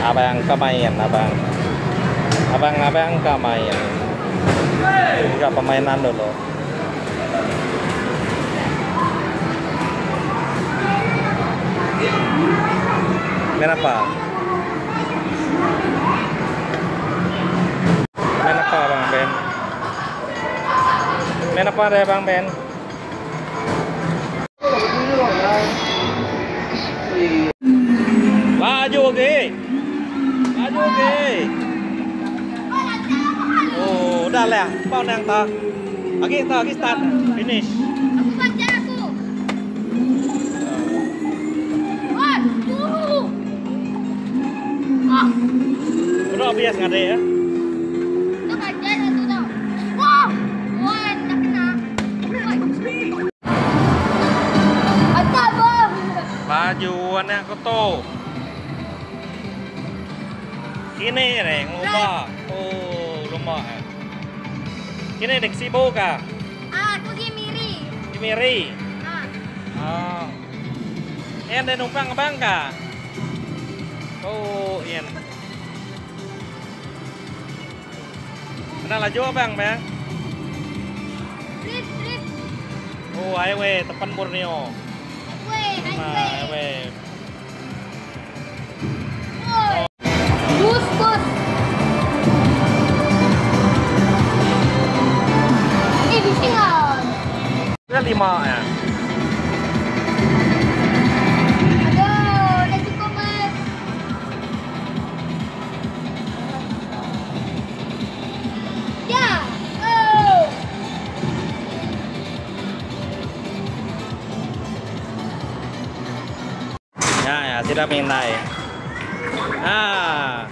abang kemain, abang kemain. Juga permainan dulu. Main apa? Main apa Bang Ben? Main apa deh Bang Ben? Laju oke. Laju oke. Oh, udah lah. Bao nang ta. Lagi start. Finish. Aku baca aku. Oh, tunggu. Ah. Udah bias ngade ya. Itu baca satu tau. Wah, wah, tak kena. Ada bang. Bajuannya aku tuh. Kini nih lumah. Oh, lumah. Kini dek sibuk kah? Aku Gimiri. Gimiri. Ah. Oh. Yan ada numpang bang kah? Oh, yan. Mana laju bang bang? Trip. Oh, highway tepan Borneo. Highway. Oh. Bus. Bisa nggak? Itu 5 ya. Aduh, udah cukup mas. Ya. Oh. Ya, sudah pintai. Ah.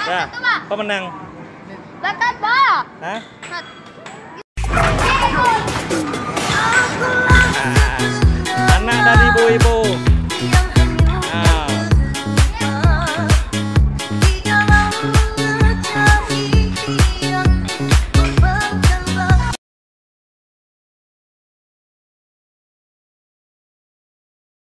Ya, pemenang. Bakat, Pak. Hah?